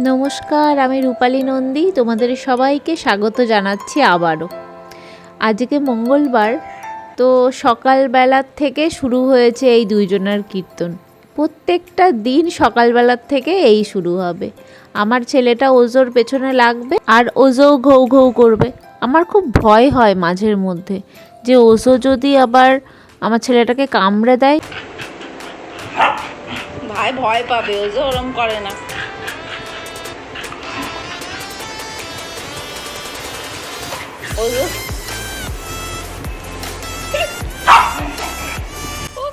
নমস্কার, আমি রূপালী নন্দী। তোমাদের সবাইকে স্বাগত জানাচ্ছি আবারও। আজকে মঙ্গলবার, তো সকালবেলার থেকে শুরু হয়েছে এই দুইজনের কীর্তন। প্রত্যেকটা দিন সকালবেলার থেকে এই শুরু হবে। আমার ছেলেটা ওজোর পেছনে লাগবে আর ওজোও ঘৌ ঘৌ করবে। আমার খুব ভয় হয় মাঝের মধ্যে যে ওজো যদি আবার আমার ছেলেটাকে কামড়ে দেয়। ভাই ভয় পাবে, ওজো ওরম করে না।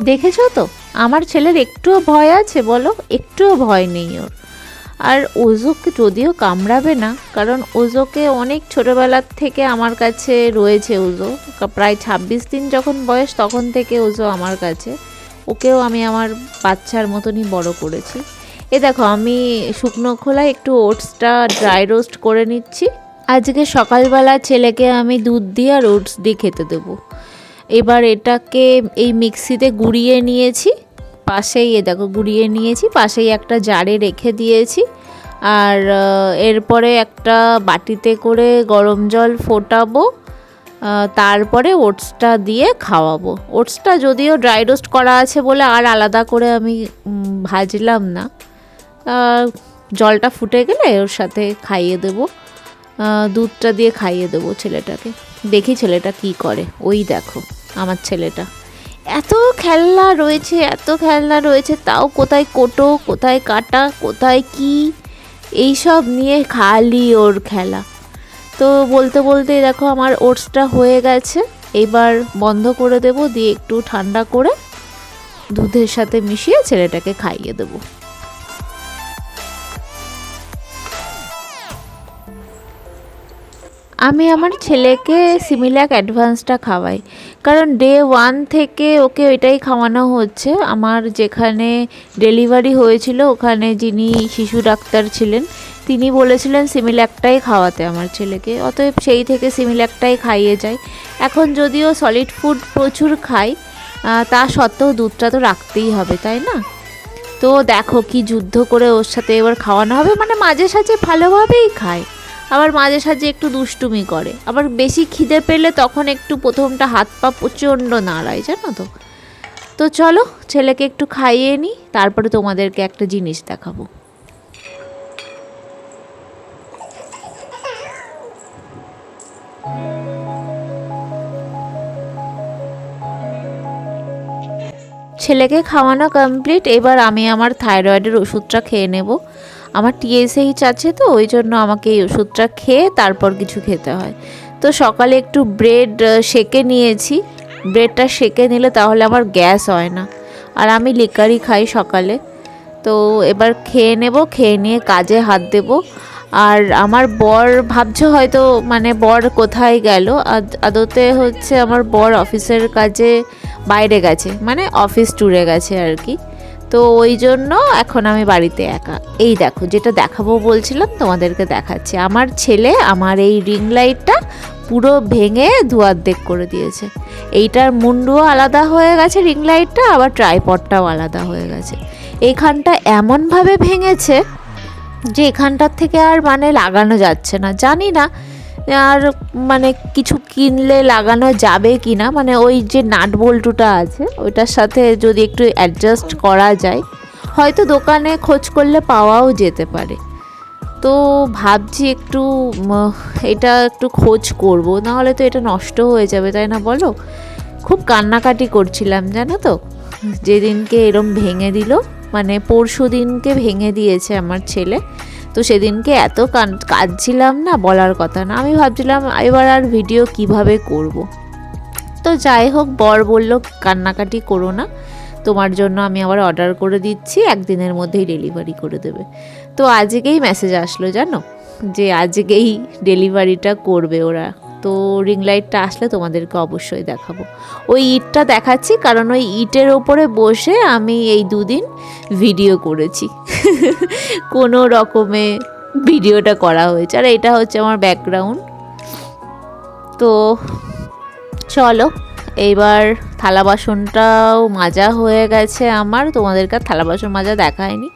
দেখেছো তো, আমার ছেলের একটুও ভয় আছে বলো? একটুও ভয় নেই ওর। আর ওজোকে যদিও কামড়াবে না, কারণ ওজোকে অনেক ছোটোবেলার থেকে আমার কাছে রয়েছে। ওজো প্রায় 26 দিন যখন বয়স তখন থেকে ওজো আমার কাছে। ওকেও আমি আমার বাচ্চার মতনই বড় করেছি। এ দেখো, আমি শুকনো খোলায় একটু ওটসটা ড্রাই রোস্ট করে নিচ্ছি। আজকে সকালবেলা ছেলেকে আমি দুধ দিয়ে আর ওটস দিয়ে খেতে দেবো। এবার এটাকে এই মিক্সিতে গুঁড়িয়ে নিয়েছি, পাশেই দেখো গুঁড়িয়ে নিয়েছি, পাশেই একটা জারে রেখে দিয়েছি। আর এরপরে একটা বাটিতে করে গরম জল ফোটাবো, তারপরে ওটসটা দিয়ে খাওয়াবো। ওটসটা যদিও ড্রাই রোস্ট করা আছে বলে আর আলাদা করে আমি ভাজলাম না। জলটা ফুটে গেলে ওর সাথে খাইয়ে দেবো, দুধটা দিয়ে খাইয়ে দেবো ছেলেটাকে। দেখি ছেলেটা কি করে। ওই দেখো আমার ছেলেটা, এত খেলনা রয়েছে, এত খেলনা রয়েছে, তাও কোথায় কোটো, কোথায় কাটা, কোথায় কি, এইসব নিয়ে খালি ওর খেলা। তো বলতে বলতে দেখো আমার ওটসটা হয়ে গেছে। এবার বন্ধ করে দেব, দিয়ে একটু ঠান্ডা করে দুধের সাথে মিশিয়ে ছেলেটাকে খাইয়ে দেবো। আমি আমার ছেলেকে সিমিল্যাক অ্যাডভান্সটা খাওয়াই, কারণ ডে 1 থেকে ওকে ওইটাই খাওয়ানো হচ্ছে। আমার যেখানে ডেলিভারি হয়েছিল ওখানে যিনি শিশু ডাক্তার ছিলেন তিনি বলেছিলেন সিমিল্যাকটাই খাওয়াতে আমার ছেলেকে, অতএব সেই থেকে সিমিল্যাকটাই খাইয়ে যায়। এখন যদিও সলিড ফুড প্রচুর খাই, তা সত্ত্বেও দুধটা তো রাখতেই হবে, তাই না? তো দেখো কি যুদ্ধ করে ওর সাথে এবার খাওয়ানো হবে। মানে মাঝে সাঝে ভালোভাবেই খায়, আবার মাঝে সাঝে একটু দুষ্টুমি করে, আবার বেশি খিদে পেলে তখন একটু প্রথমটা হাত পা প্রচণ্ড নাড়ায়, জানো তো। তো চলো ছেলেকে একটু খাইয়ে নিই, তারপরে তোমাদেরকে একটা জিনিস দেখাবো। ছেলেকে খাওয়ানো কমপ্লিট। এবার আমি আমার থাইরয়েডের ওষুধটা খেয়ে নেব। আমার TSH আছে, তো ওই জন্য আমাকে এই ওষুধটা খেয়ে তারপর কিছু খেতে হয়। তো সকালে একটু ব্রেড সেকে নিয়েছি। ব্রেডটা সেকে নিলে তাহলে আমার গ্যাস হয় না, আর আমি লিকারই খাই সকালে। তো এবার খেয়ে নেব, খেয়ে নিয়ে কাজে হাত দেব। আর আমার বর ভাবছো হয়তো মানে বর কোথায় গেল, আদতে হচ্ছে আমার বর অফিসের কাজে বাইরে গেছে, মানে অফিস ট্যুরে গেছে আর কি। তো ওই জন্য এখন আমি বাড়িতে একা। এই দেখো যেটা দেখাবো বলছিলাম তোমাদেরকে দেখাচ্ছি। আমার ছেলে আমার এই রিং লাইটটা পুরো ভেঙে দুয়ার্ধেক করে দিয়েছে। এইটার মুন্ডুও আলাদা হয়ে গেছে রিং লাইটটা, আবার ট্রাইপডটাও আলাদা হয়ে গেছে। এইখানটা এমনভাবে ভেঙেছে যে এখানটার থেকে আর মানে লাগানো যাচ্ছে না। জানি না আর মানে কিছু কিনলে লাগানো যাবে কি না, মানে ওই যে নাট বল্টুটা আছে ওইটার সাথে যদি একটু অ্যাডজাস্ট করা যায়, হয়তো দোকানে খোঁজ করলে পাওয়াও যেতে পারে। তো ভাবছি একটু এটা একটু খোঁজ করব, নাহলে তো এটা নষ্ট হয়ে যাবে, তাই না বলো? খুব কান্নাকাটি করছিলাম জানো তো, যেদিনকে এরম ভেঙে দিল, মানে পরশু দিনকে ভেঙে দিয়েছে আমার ছেলে। তো সেদিনকে এত কাঁদছিলাম না, বলার কথা না। আমি ভাবছিলাম এবার আর ভিডিও কিভাবে করব। তো যাই হোক, বর বলল কান্নাকাটি করো না, তোমার জন্য আমি আবার অর্ডার করে দিচ্ছি, একদিনের মধ্যেই ডেলিভারি করে দেবে। তো আজকেই মেসেজ আসলো জানো, যে আজকেই ডেলিভারিটা করবে ওরা। তো রিং লাইটটা আসলে তোমাদেরকে অবশ্যই দেখাবো। ওই ইটটা দেখাচ্ছি কারণ ওই ইটের ওপরে বসে আমি এই 2 দিন ভিডিও করেছি। কোনো রকমে ভিডিওটা করা হয়েছে, আর এটা হচ্ছে আমার ব্যাকগ্রাউন্ড। তো চলো এইবার থালা বাসনটাও মাজা হয়ে গেছে আমার, তোমাদেরকে থালা বাসন মাজা দেখায়নি।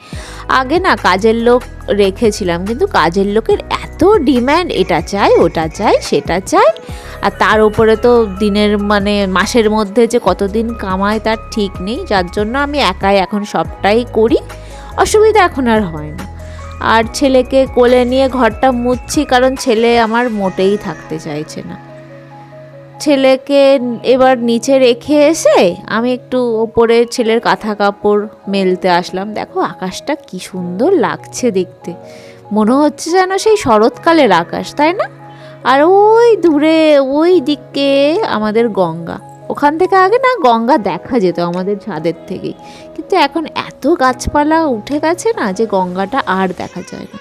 আগে না কাজের লোক রেখেছিলাম, কিন্তু কাজের লোকের এত ডিম্যান্ড, এটা চাই ওটা চাই সেটা চাই, আর তার উপরে তো দিনের মানে মাসের মধ্যে যে কতদিন কামায় তার ঠিক নেই, যার জন্য আমি একাই এখন সবটাই করি, অসুবিধা এখন আর হয় না। আর ছেলেকে কোলে নিয়ে ঘরটা মুছছি, কারণ ছেলে আমার মোটেই থাকতে চাইছে না। ছেলেকে এবার নিচে রেখে এসে আমি একটু ওপরে ছেলের কাঁথা কাপড় মেলতে আসলাম। দেখো আকাশটা কি সুন্দর লাগছে দেখতে, মনে হচ্ছে যেন সেই শরৎকালের আকাশ, তাই না? আর ওই দূরে ওই দিকে আমাদের গঙ্গা, ওখান থেকে আগে না গঙ্গা দেখা যেত আমাদের ছাদের থেকেই, কিন্তু এখন এত গাছপালা উঠে গেছে না যে গঙ্গাটা আর দেখা যায় না।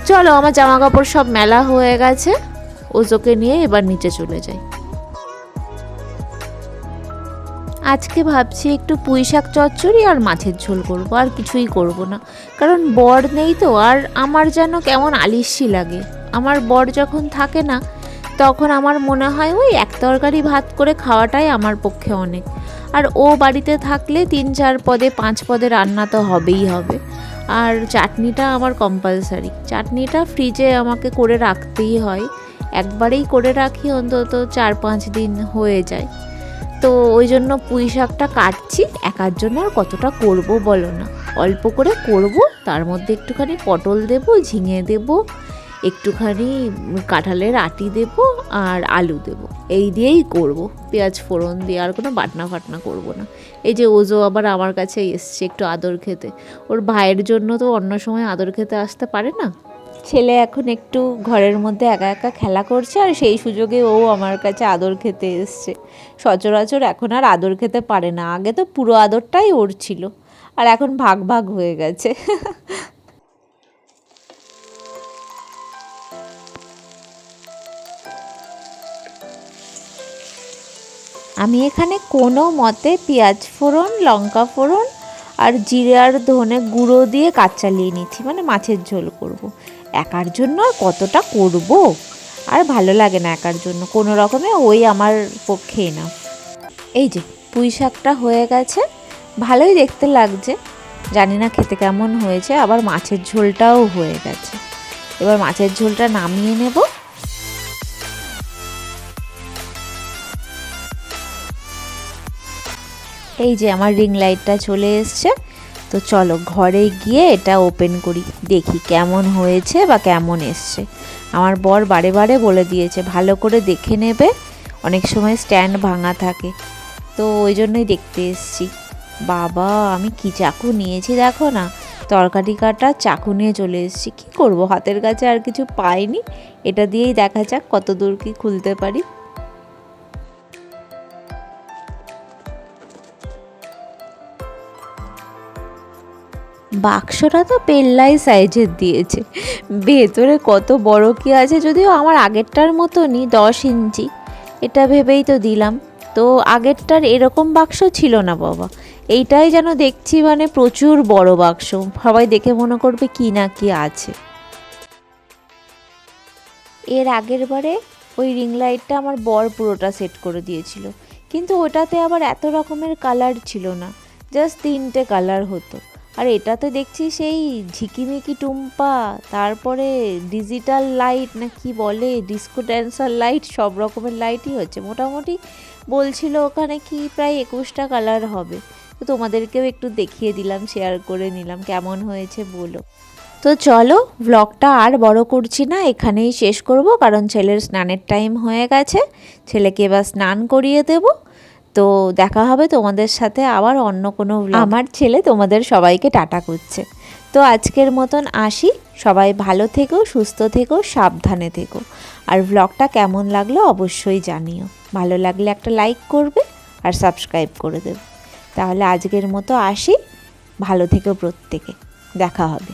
চলো, আমার জামা কাপড় সব মেলা হয়ে গেছে, ওজোকে নিয়ে এবার নিচে চলে যাই। আজকে ভাবছি একটু পুঁই শাক চচ্চড়ি আর মাছের ঝোল করব, আর কিছুই করব না, কারণ বর নেই তো। আর আমার যেন কেমন আলিস্যি লাগে, আমার বর যখন থাকে না তখন আমার মনে হয় ওই এক তরকারি ভাত করে খাওয়াটাই আমার পক্ষে অনেক। আর ও বাড়িতে থাকলে 3-4 পদে 5 পদে রান্না তো হবেই হবে। আর চাটনিটা আমার কম্পালসারি, চাটনিটা ফ্রিজে আমাকে করে রাখতেই হয়, একবারেই করে রাখি, অন্তত 4-5 দিন হয়ে যায়। তো ওই জন্য পুঁই শাকটা কাটছি, একার জন্য আর কতটা করব বলো না, অল্প করে করব, তার মধ্যে একটুখানি পটল দেব, ঝিঙে দেব, একটুখানি কাঁঠালের আটি দেব আর আলু দেব, এই দিয়েই করব, পেঁয়াজ ফোড়ন দিয়ে, আর কোনো বাটনা ফাটনা করব না। এই যে ওজো আবার আমার কাছে এসছে একটু আদর খেতে, ওর ভাইয়ের জন্য তো অন্য সময় আদর খেতে আসতে পারে না। ছেলে এখন একটু ঘরের মধ্যে একা একা খেলা করছে, আর সেই সুযোগে ও আমার কাছে আদর খেতে এসছে। সচরাচর এখন আর আদর খেতে পারে না, আগে তো পুরো আদরটাই ওর ছিল, আর এখন ভাগ ভাগ হয়ে গেছে। আমি এখানে কোনো মতে পেঁয়াজ ফোড়ন, লঙ্কা ফোড়ন আর জিরে আর ধনে গুঁড়ো দিয়ে কাজ চালিয়ে নিচ্ছি, মানে মাছের ঝোল করব। একার জন্য আর কতটা করব, আর ভালো লাগে না একার জন্য, কোনো রকমে ওই আমার পক্ষেই না। এই যে পুঁই শাকটা হয়ে গেছে, ভালোই দেখতে লাগছে, জানি না খেতে কেমন হয়েছে। আবার মাছের ঝোলটাও হয়ে গেছে, এবার মাছের ঝোলটা নামিয়ে নেব। এই যে আমার রিং লাইটটা চলে এসছে, তো চলো ঘরে গিয়ে এটা ওপেন করি, দেখি কেমন হয়েছে বা কেমন এসছে। আমার বর বারে বারে বলে দিয়েছে ভালো করে দেখে নেবে, অনেক সময় স্ট্যান্ড ভাঙা থাকে, তো ওই জন্যই দেখতে এসছি। বাবা, আমি কি চাকু নিয়েছি দেখো না, তরকারি কাটা চাকু নিয়ে চলে এসেছি। কি করব, হাতের কাছে আর কিছু পাইনি, এটা দিয়েই দেখা যাক কত দূর কি খুলতে পারি। বাক্সটা তো পেল্লাই সাইজের দিয়েছে, ভেতরে কত বড় কি আছে, যদিও আমার আগেরটার মতনই 10 ইঞ্চি, এটা ভেবেই তো দিলাম। তো আগেরটার এরকম বাক্স ছিল না বাবা, এইটাই যেন দেখছি মানে প্রচুর বড় বাক্স, সবাই দেখে মনে করবে কি না কি আছে। এর আগের বারে ওই রিং লাইটটা আমার বর পুরোটা সেট করে দিয়েছিল, কিন্তু ওটাতে আবার এত রকমের কালার ছিল না, জাস্ট 3টে কালার হতো। আর এটাতে দেখছি সেই ঝিকিমিকি টুম্পা, তারপরে ডিজিটাল লাইট না কি বলে, ডিস্কো ড্যান্সার লাইট, সব রকমের লাইটই হচ্ছে মোটামুটি। বলছিল ওখানে কি প্রায় 21টা কালার হবে, তো তোমাদেরকেও একটু দেখিয়ে দিলাম, শেয়ার করে নিলাম, কেমন হয়েছে বলো। তো চলো ভ্লগটা আর বড় করছি না, এখানেই শেষ করব, কারণ ছেলের স্নানের টাইম হয়ে গেছে, ছেলেকে এবার স্নান করিয়ে দেব। তো দেখা হবে তোমাদের সাথে আবার অন্য কোনো ভ্লগ। আমার ছেলে তোমাদের সবাইকে টাটা করছে। তো আজকের মতন আসি, সবাই ভালো থেকো, সুস্থ থেকো, সাবধানে থেকো। আর ভ্লগটা কেমন লাগলো অবশ্যই জানিও, ভালো লাগলে একটা লাইক করবে আর সাবস্ক্রাইব করে দেবে। তাহলে আজকের মতো আসি, ভালো থেকো প্রত্যেকে, দেখা হবে।